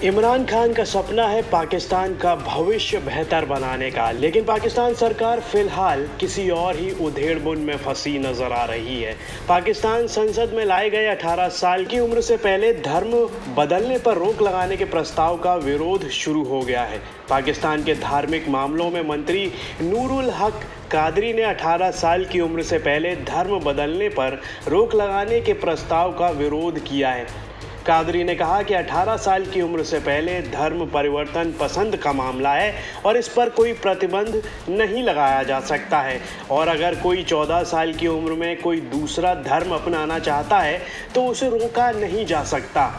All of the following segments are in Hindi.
इमरान खान का सपना है पाकिस्तान का भविष्य बेहतर बनाने का, लेकिन पाकिस्तान सरकार फिलहाल किसी और ही उधेड़-बुन में फंसी नजर आ रही है। पाकिस्तान संसद में लाए गए 18 साल की उम्र से पहले धर्म बदलने पर रोक लगाने के प्रस्ताव का विरोध शुरू हो गया है। पाकिस्तान के धार्मिक मामलों में मंत्री नूरुल हक कादरी ने 18 साल की उम्र से पहले धर्म बदलने पर रोक लगाने के प्रस्ताव का विरोध किया है। कादरी ने कहा कि 18 साल की उम्र से पहले धर्म परिवर्तन पसंद का मामला है और इस पर कोई प्रतिबंध नहीं लगाया जा सकता है, और अगर कोई 14 साल की उम्र में कोई दूसरा धर्म अपनाना चाहता है तो उसे रोका नहीं जा सकता।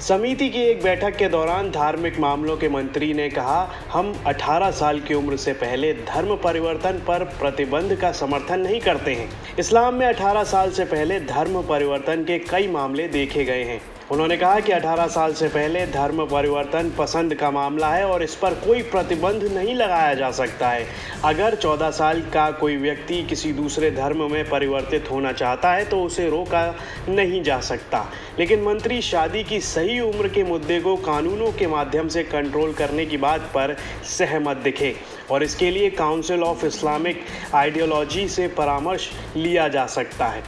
समिति की एक बैठक के दौरान धार्मिक मामलों के मंत्री ने कहा, हम 18 साल की उम्र से पहले धर्म परिवर्तन पर प्रतिबंध का समर्थन नहीं करते हैं। इस्लाम में 18 साल से पहले धर्म परिवर्तन के कई मामले देखे गए हैं। उन्होंने कहा कि 18 साल से पहले धर्म परिवर्तन पसंद का मामला है और इस पर कोई प्रतिबंध नहीं लगाया जा सकता है। अगर 14 साल का कोई व्यक्ति किसी दूसरे धर्म में परिवर्तित होना चाहता है तो उसे रोका नहीं जा सकता, लेकिन मंत्री शादी की सही उम्र के मुद्दे को कानूनों के माध्यम से कंट्रोल करने की बात पर सहमत दिखे और इसके लिए काउंसिल ऑफ इस्लामिक आइडियोलॉजी से परामर्श लिया जा सकता है।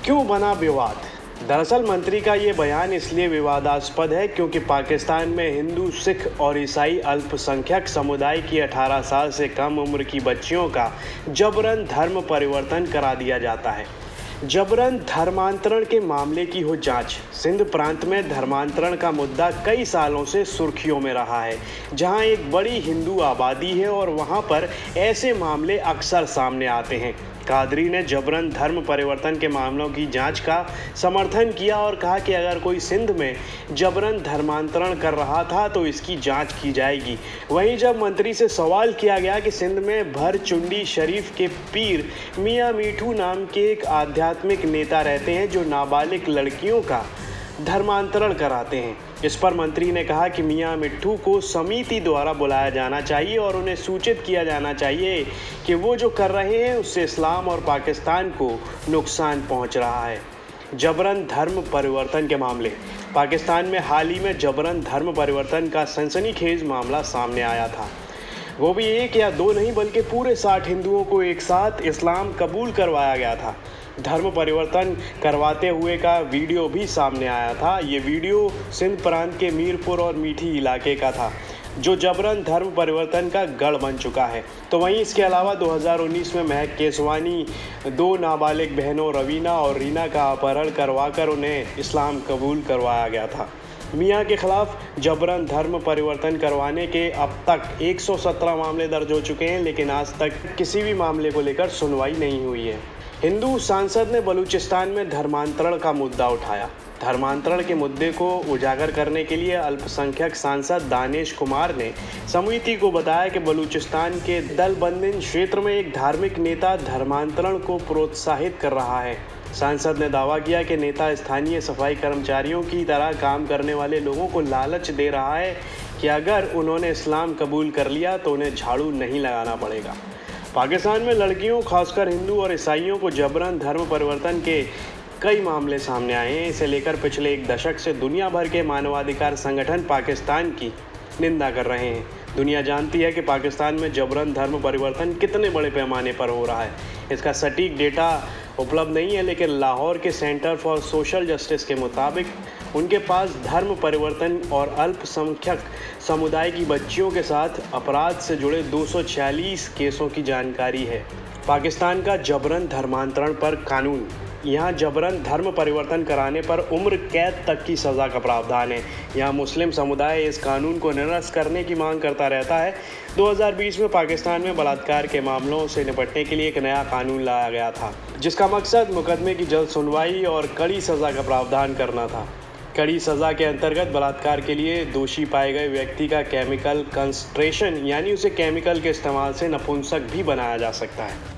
क्यों बना विवाद? दरअसल मंत्री का ये बयान इसलिए विवादास्पद है क्योंकि पाकिस्तान में हिंदू, सिख और ईसाई अल्पसंख्यक समुदाय की 18 साल से कम उम्र की बच्चियों का जबरन धर्म परिवर्तन करा दिया जाता है। जबरन धर्मांतरण के मामले की हो जांच। सिंध प्रांत में धर्मांतरण का मुद्दा कई सालों से सुर्खियों में रहा है, जहां एक बड़ी हिंदू आबादी है और वहां पर ऐसे मामले अक्सर सामने आते हैं। कादरी ने जबरन धर्म परिवर्तन के मामलों की जांच का समर्थन किया और कहा कि अगर कोई सिंध में जबरन धर्मांतरण कर रहा था तो इसकी जांच की जाएगी। वहीं जब मंत्री से सवाल किया गया कि सिंध में भरचुंडी शरीफ के पीर मियां मीठू नाम के एक आध्यात्मिक नेता रहते हैं जो नाबालिग लड़कियों का धर्मांतरण कराते हैं, इस पर मंत्री ने कहा कि मियां मिट्ठू को समिति द्वारा बुलाया जाना चाहिए और उन्हें सूचित किया जाना चाहिए कि वो जो कर रहे हैं उससे इस्लाम और पाकिस्तान को नुकसान पहुंच रहा है। जबरन धर्म परिवर्तन के मामले। पाकिस्तान में हाल ही में जबरन धर्म परिवर्तन का सनसनीखेज मामला सामने आया था। वो भी एक या दो नहीं बल्कि पूरे 60 हिंदुओं को एक साथ इस्लाम कबूल करवाया गया था। धर्म परिवर्तन करवाते हुए का वीडियो भी सामने आया था। ये वीडियो सिंध प्रांत के मीरपुर और मीठी इलाके का था, जो जबरन धर्म परिवर्तन का गढ़ बन चुका है। तो वहीं इसके अलावा 2019 में महक केसवानी 2 नाबालिग बहनों रवीना और रीना का अपहरण करवाकर उन्हें इस्लाम कबूल करवाया गया था। मियां के खिलाफ जबरन धर्म परिवर्तन करवाने के अब तक 117 मामले दर्ज हो चुके हैं, लेकिन आज तक किसी भी मामले को लेकर सुनवाई नहीं हुई है। हिंदू सांसद ने बलूचिस्तान में धर्मांतरण का मुद्दा उठाया। धर्मांतरण के मुद्दे को उजागर करने के लिए अल्पसंख्यक सांसद दानिश कुमार ने समिति को बताया कि बलूचिस्तान के दलबंदिन क्षेत्र में एक धार्मिक नेता धर्मांतरण को प्रोत्साहित कर रहा है। सांसद ने दावा किया कि नेता स्थानीय सफाई कर्मचारियों की तरह काम करने वाले लोगों को लालच दे रहा है कि अगर उन्होंने इस्लाम कबूल कर लिया तो उन्हें झाड़ू नहीं लगाना पड़ेगा। पाकिस्तान में लड़कियों, खासकर हिंदू और ईसाइयों को जबरन धर्म परिवर्तन के कई मामले सामने आए हैं। इसे लेकर पिछले एक दशक से दुनिया भर के मानवाधिकार संगठन पाकिस्तान की निंदा कर रहे हैं। दुनिया जानती है कि पाकिस्तान में जबरन धर्म परिवर्तन कितने बड़े पैमाने पर हो रहा है। इसका सटीक डेटा उपलब्ध नहीं है, लेकिन लाहौर के सेंटर फॉर सोशल जस्टिस के मुताबिक उनके पास धर्म परिवर्तन और अल्पसंख्यक समुदाय की बच्चियों के साथ अपराध से जुड़े 246 केसों की जानकारी है। पाकिस्तान का जबरन धर्मांतरण पर कानून। यहाँ जबरन धर्म परिवर्तन कराने पर उम्र कैद तक की सज़ा का प्रावधान है। यहाँ मुस्लिम समुदाय इस कानून को निरस्त करने की मांग करता रहता है। 2020 में पाकिस्तान में बलात्कार के मामलों से निपटने के लिए एक नया कानून लाया गया था, जिसका मकसद मुकदमे की जल्द सुनवाई और कड़ी सज़ा का प्रावधान करना था। कड़ी सज़ा के अंतर्गत बलात्कार के लिए दोषी पाए गए व्यक्ति का केमिकल कंसंट्रेशन यानी उसे केमिकल के इस्तेमाल से नपुंसक भी बनाया जा सकता है।